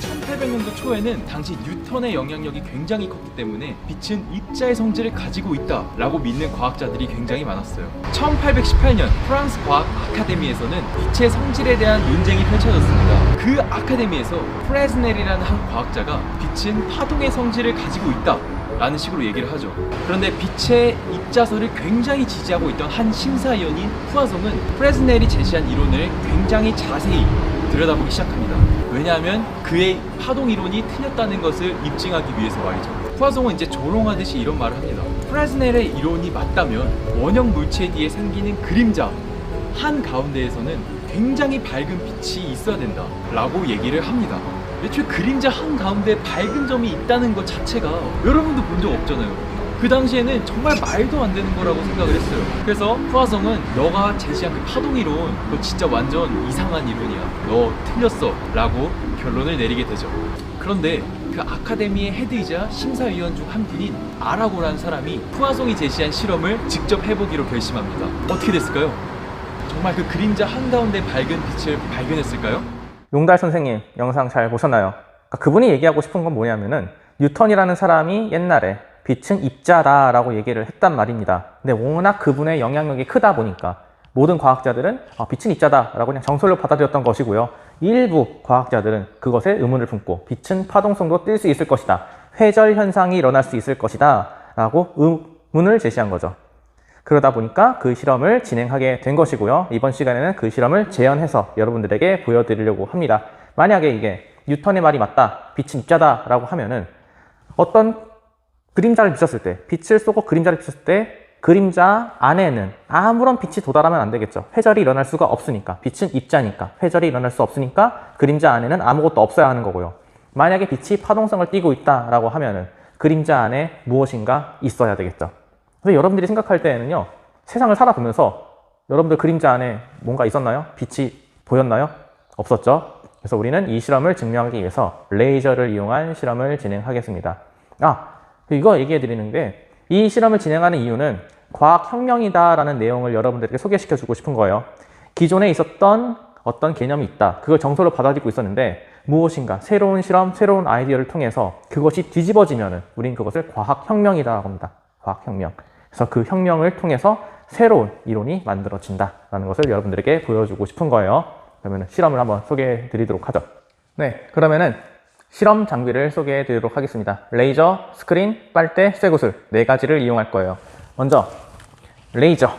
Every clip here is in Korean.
1800년도 초에는 당시 뉴턴의 영향력이 굉장히 컸기 때문에 빛은 입자의 성질을 가지고 있다 라고 믿는 과학자들이 굉장히 많았어요. 1818년 프랑스 과학 아카데미에서는 빛의 성질에 대한 논쟁이 펼쳐졌습니다. 그 아카데미에서 프레즈넬이라는 한 과학자가 빛은 파동의 성질을 가지고 있다 라는 식으로 얘기를 하죠. 그런데 빛의 입자설을 굉장히 지지하고 있던 한 심사위원인 푸아송은 프레즈넬이 제시한 이론을 굉장히 자세히 들여다보기 시작합니다. 왜냐하면 그의 파동 이론이 틀렸다는 것을 입증하기 위해서 말이죠. 푸아송은 이제 조롱하듯이 이런 말을 합니다. 프레즈넬의 이론이 맞다면 원형 물체 뒤에 생기는 그림자 한가운데에서는 굉장히 밝은 빛이 있어야 된다 라고 얘기를 합니다. 애초에 그림자 한가운데 밝은 점이 있다는 것 자체가 여러분도 본 적 없잖아요. 그 당시에는 정말 말도 안 되는 거라고 생각을 했어요. 그래서 푸아송은 너가 제시한 그 파동 이론 그거 진짜 완전 이상한 이론이야, 너 틀렸어 라고 결론을 내리게 되죠. 그런데 그 아카데미의 헤드이자 심사위원 중 한 분인 아라고라는 사람이 푸아송이 제시한 실험을 직접 해보기로 결심합니다. 어떻게 됐을까요? 정말 그 그림자 한가운데 밝은 빛을 발견했을까요? 용달 선생님 영상 잘 보셨나요? 그분이 얘기하고 싶은 건 뭐냐면은 뉴턴이라는 사람이 옛날에 빛은 입자다 라고 얘기를 했단 말입니다. 근데 워낙 그분의 영향력이 크다 보니까 모든 과학자들은 빛은 입자다 라고 그냥 정설로 받아들였던 것이고요. 일부 과학자들은 그것에 의문을 품고 빛은 파동성도 뛸 수 있을 것이다, 회절 현상이 일어날 수 있을 것이다 라고 의문을 제시한 거죠. 그러다 보니까 그 실험을 진행하게 된 것이고요. 이번 시간에는 그 실험을 재현해서 여러분들에게 보여드리려고 합니다. 만약에 이게 뉴턴의 말이 맞다, 빛은 입자다 라고 하면은 어떤 그림자를 비췄을 때, 빛을 쏘고 그림자를 비췄을 때 그림자 안에는 아무런 빛이 도달하면 안 되겠죠. 회절이 일어날 수가 없으니까. 빛은 입자니까 회절이 일어날 수 없으니까 그림자 안에는 아무것도 없어야 하는 거고요. 만약에 빛이 파동성을 띠고 있다라고 하면은 그림자 안에 무엇인가 있어야 되겠죠. 그래서 여러분들이 생각할 때에는요, 세상을 살아보면서 여러분들 그림자 안에 뭔가 있었나요? 빛이 보였나요? 없었죠. 그래서 우리는 이 실험을 증명하기 위해서 레이저를 이용한 실험을 진행하겠습니다. 이거 얘기해 드리는 게, 이 실험을 진행하는 이유는 과학혁명이다라는 내용을 여러분들에게 소개시켜 주고 싶은 거예요. 기존에 있었던 어떤 개념이 있다, 그걸 정설로 받아들이고 있었는데 무엇인가 새로운 실험, 새로운 아이디어를 통해서 그것이 뒤집어지면은 우린 그것을 과학혁명이다라고 합니다. 과학혁명. 그래서 그 혁명을 통해서 새로운 이론이 만들어진다라는 것을 여러분들에게 보여주고 싶은 거예요. 그러면 실험을 한번 소개해 드리도록 하죠. 네, 그러면은 실험 장비를 소개해 드리도록 하겠습니다. 레이저, 스크린, 빨대, 쇠구슬 4가지를 이용할 거예요. 먼저 레이저,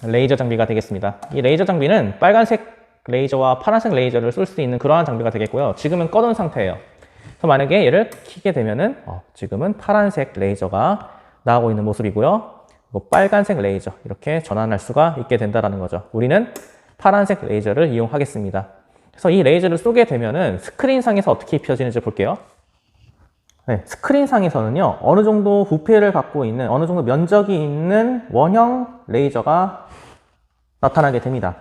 레이저 장비가 되겠습니다. 이 레이저 장비는 빨간색 레이저와 파란색 레이저를 쏠 수 있는 그러한 장비가 되겠고요. 지금은 꺼둔 상태예요. 그래서 만약에 얘를 켜게 되면은 지금은 파란색 레이저가 나오고 있는 모습이고요. 그리고 빨간색 레이저 이렇게 전환할 수가 있게 된다는 거죠. 우리는 파란색 레이저를 이용하겠습니다. 그래서 이 레이저를 쏘게 되면은 스크린상에서 어떻게 입혀지는지 볼게요. 네, 스크린상에서는요, 어느 정도 부피를 갖고 있는, 어느 정도 면적이 있는 원형 레이저가 나타나게 됩니다.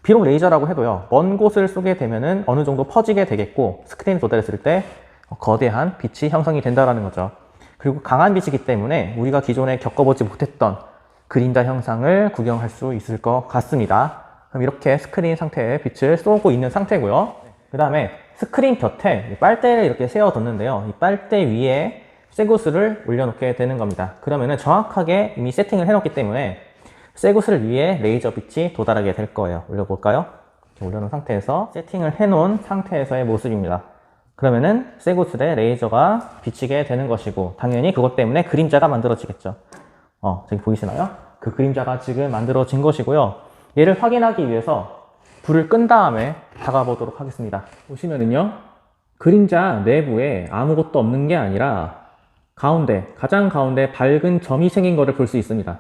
비록 레이저라고 해도요, 먼 곳을 쏘게 되면은 어느 정도 퍼지게 되겠고, 스크린에 도달했을 때 거대한 빛이 형성이 된다는 거죠. 그리고 강한 빛이기 때문에 우리가 기존에 겪어보지 못했던 그림자 형상을 구경할 수 있을 것 같습니다. 그럼 이렇게 스크린 상태에 빛을 쏘고 있는 상태고요. 그 다음에 스크린 곁에 빨대를 이렇게 세워뒀는데요. 이 빨대 위에 쇠구슬을 올려놓게 되는 겁니다. 그러면은 정확하게 이미 세팅을 해놓기 때문에 쇠구슬 위에 레이저 빛이 도달하게 될 거예요. 올려볼까요? 이렇게 올려놓은 상태에서 세팅을 해놓은 상태에서의 모습입니다. 그러면은 쇠구슬에 레이저가 비치게 되는 것이고, 당연히 그것 때문에 그림자가 만들어지겠죠. 저기 보이시나요? 그 그림자가 지금 만들어진 것이고요. 얘를 확인하기 위해서 불을 끈 다음에 다가보도록 하겠습니다. 보시면은요, 그림자 내부에 아무것도 없는 게 아니라 가장 가운데 밝은 점이 생긴 거를 볼 수 있습니다.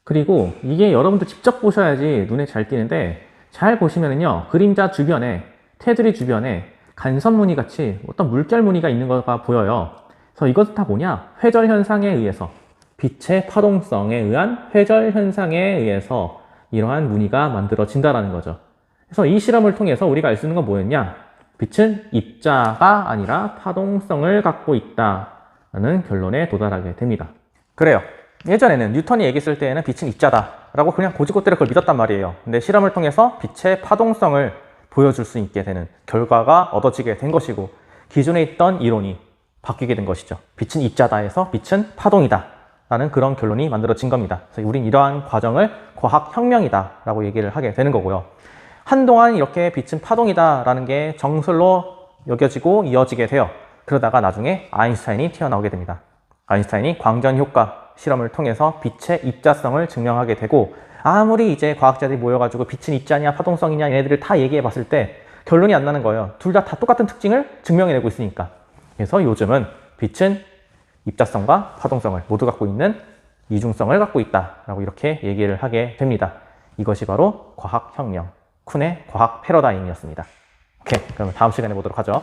그리고 이게 여러분들 직접 보셔야지 눈에 잘 띄는데, 잘 보시면은요, 그림자 주변에, 테두리 주변에 간선 무늬 같이 어떤 물결 무늬가 있는 거가 보여요. 그래서 이것은 다 뭐냐? 회절 현상에 의해서, 빛의 파동성에 의한 회절 현상에 의해서 이러한 무늬가 만들어진다는 거죠. 그래서 이 실험을 통해서 우리가 알 수 있는 건 뭐였냐? 빛은 입자가 아니라 파동성을 갖고 있다는 결론에 도달하게 됩니다. 그래요. 예전에는 뉴턴이 얘기했을 때에는 빛은 입자다라고 그냥 고지고대로 그걸 믿었단 말이에요. 근데 실험을 통해서 빛의 파동성을 보여줄 수 있게 되는 결과가 얻어지게 된 것이고, 기존에 있던 이론이 바뀌게 된 것이죠. 빛은 입자다에서 빛은 파동이다 라는 그런 결론이 만들어진 겁니다. 그래서 우린 이러한 과정을 과학혁명이다 라고 얘기를 하게 되는 거고요. 한동안 이렇게 빛은 파동이다 라는 게 정설로 여겨지고 이어지게 돼요. 그러다가 나중에 아인슈타인이 튀어나오게 됩니다. 아인슈타인이 광전효과 실험을 통해서 빛의 입자성을 증명하게 되고, 아무리 이제 과학자들이 모여가지고 빛은 입자냐 파동성이냐 얘네들을 다 얘기해 봤을 때 결론이 안 나는 거예요. 둘 다 똑같은 특징을 증명해내고 있으니까. 그래서 요즘은 빛은 입자성과 파동성을 모두 갖고 있는 이중성을 갖고 있다라고 이렇게 얘기를 하게 됩니다. 이것이 바로 과학혁명, 쿤의 과학 패러다임이었습니다. 오케이, 그럼 다음 시간에 보도록 하죠.